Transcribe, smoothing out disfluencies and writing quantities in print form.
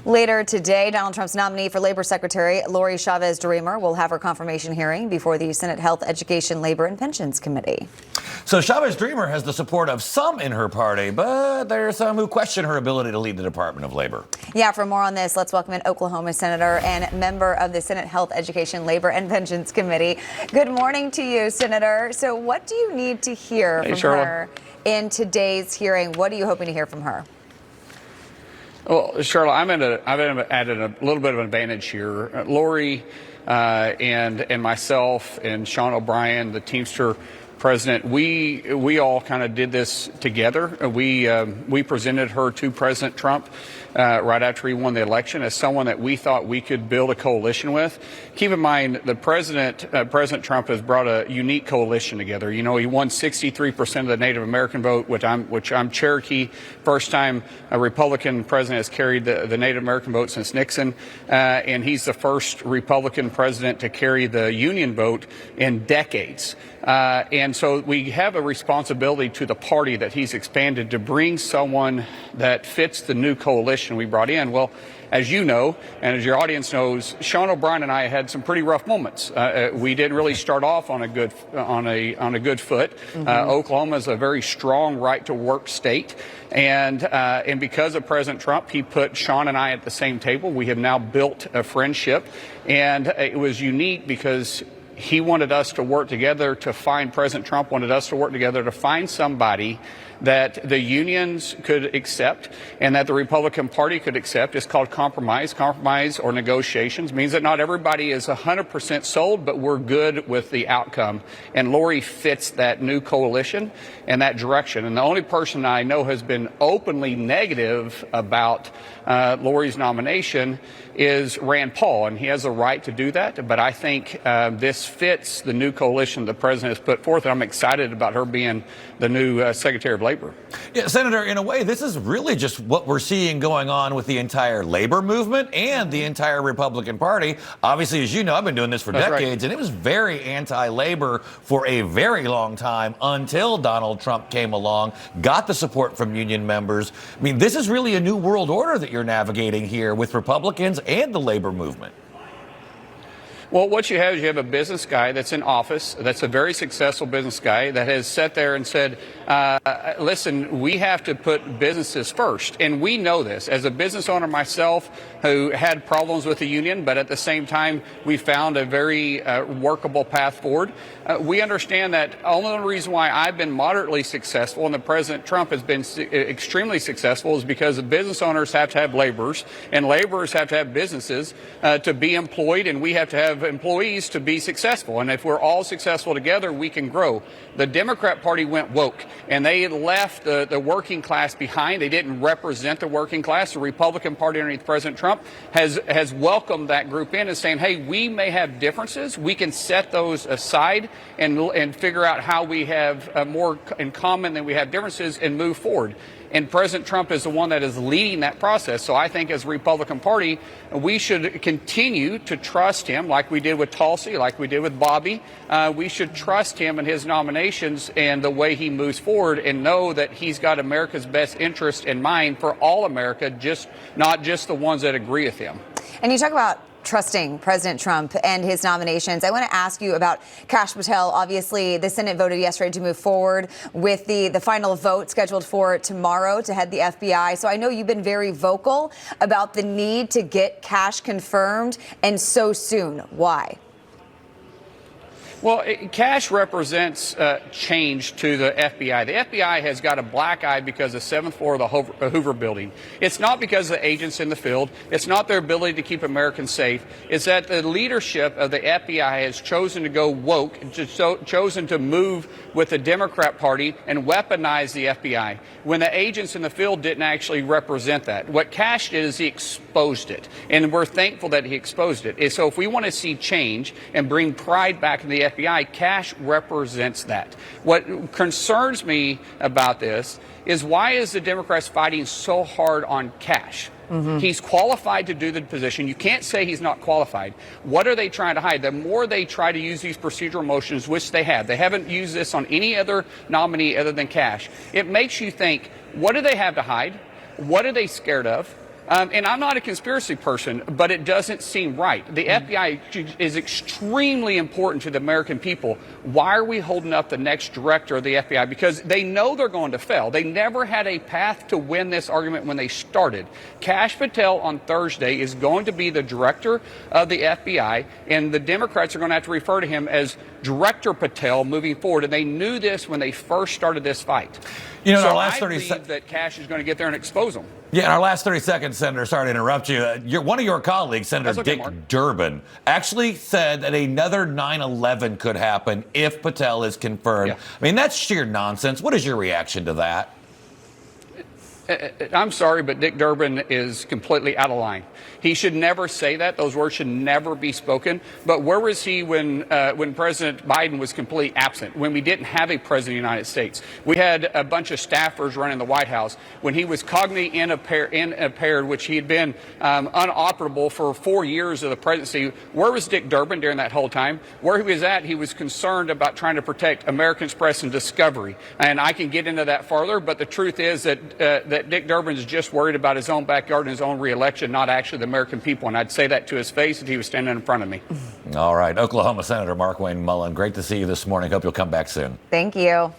Later today, Donald Trump's nominee for Labor Secretary, Lori Chavez-DeRemer, will have her confirmation hearing before the Senate Health, Education, Labor, and Pensions Committee. So Chavez-DeRemer has the support of some in her party, but there are some who question her ability to lead the Department of Labor. Yeah, for more on this, let's welcome in Oklahoma Senator and member of the Senate Health, Education, Labor, and Pensions Committee. Good morning to you, Senator. So what do you need to hear from her in today's hearing? What are you hoping to hear from her? Well, Charlotte, I'm at a little bit of an advantage here. Lori and myself and Sean O'Brien, the Teamster president, we all kind of did this together. We presented her to President Trump right after he won the election as someone that we thought we could build a coalition with. Keep in mind, the President Trump has brought a unique coalition together. You know, he won 63% of the Native American vote, which I'm Cherokee. First time a Republican president has carried the Native American vote since Nixon, and he's the first Republican president to carry the Union vote in decades. And so we have a responsibility to the party that he's expanded to bring someone that fits the new coalition we brought in. Well, as you know, and as your audience knows, Sean O'Brien and I had some pretty rough moments. We didn't really start off on a good foot. Mm-hmm. Oklahoma is a very strong right-to-work state, and because of President Trump, he put Sean and I at the same table. We have now built a friendship, and it was unique because he wanted us to work together to find, President Trump wanted us to work together to find somebody that the unions could accept and that the Republican Party could accept. It's called compromise. Compromise or negotiations means that not everybody is 100% sold, but we're good with the outcome. And Lori fits that new coalition and that direction. And the only person I know has been openly negative about Lori's nomination is Rand Paul, and he has a right to do that. But I think this fits the new coalition the president has put forth, and I'm excited about her being the new Secretary of Labor. Yeah, Senator, in a way, this is really just what we're seeing going on with the entire labor movement and the entire Republican Party. Obviously, as you know, I've been doing this for decades, and it was very anti-labor for a very long time until Donald Trump came along, got the support from union members. I mean, this is really a new world order that you're navigating here with Republicans and the labor movement. Well, what you have is you have a business guy that's in office, that's a very successful business guy that has sat there and said, listen, we have to put businesses first. And we know this. As a business owner myself who had problems with the union, but at the same time, we found a very workable path forward. We understand that the only reason why I've been moderately successful and the President Trump has been extremely successful is because the business owners have to have laborers, and laborers have to have businesses to be employed, and we have to have employees to be successful. And if we're all successful together, we can grow. The Democrat Party went woke, and they left the working class behind. They didn't represent the working class. The Republican Party underneath President Trump has welcomed that group in and saying, hey, we may have differences. We can set those aside and figure out how we have more in common than we have differences and move forward. And President Trump is the one that is leading that process. So I think as a Republican Party, we should continue to trust him like we did with Tulsi, like we did with Bobby. We should trust him and his nominations and the way he moves forward and know that he's got America's best interest in mind for all America, not just the ones that agree with him. And you talk about trusting President Trump and his nominations. I want to ask you about Kash Patel. Obviously, the Senate voted yesterday to move forward with the final vote scheduled for tomorrow to head the FBI. So I know you've been very vocal about the need to get Kash confirmed, and so soon. Why? Well, Kash represents change to the FBI. The FBI has got a black eye because of the 7th floor of the Hoover Building. It's not because of the agents in the field. It's not their ability to keep Americans safe. It's that the leadership of the FBI has chosen to go woke, chosen to move with the Democrat Party and weaponize the FBI when the agents in the field didn't actually represent that. What Kash did is he exposed it, and we're thankful that he exposed it. And so if we want to see change and bring pride back in the FBI, Kash represents that. What concerns me about this is why is the Democrats fighting so hard on Kash? Mm-hmm. He's qualified to do the position. You can't say he's not qualified. What are they trying to hide? The more they try to use these procedural motions, which they haven't used this on any other nominee other than Kash. It makes you think, what do they have to hide? What are they scared of? And I'm not a conspiracy person, but it doesn't seem right. The FBI is extremely important to the American people. Why are we holding up the next director of the FBI? Because they know they're going to fail. They never had a path to win this argument when they started. Kash Patel on Thursday is going to be the director of the FBI, and the Democrats are going to have to refer to him as Director Patel moving forward. And they knew this when they first started this fight. You know, in so our last I 30 believe that Kash is going to get there and expose them. Yeah, in our last 30 seconds, Senator, sorry to interrupt you. One of your colleagues, Senator okay, Dick Mark. Durbin, actually said that another 9/11 could happen if Patel is confirmed. Yeah. I mean, that's sheer nonsense. What is your reaction to that? I'm sorry, but Dick Durbin is completely out of line. He should never say that. Those words should never be spoken. But where was he when President Biden was completely absent, when we didn't have a president of the United States? We had a bunch of staffers running the White House. When he was cognitively impaired, which he had been unoperable for 4 years of the presidency, where was Dick Durbin during that whole time? Where he was at, he was concerned about trying to protect American Express and Discovery. And I can get into that farther, but the truth is that Dick Durbin is just worried about his own backyard and his own reelection, not actually the American people. And I'd say that to his face if he was standing in front of me. All right. Oklahoma Senator Markwayne Mullin, great to see you this morning. Hope you'll come back soon. Thank you.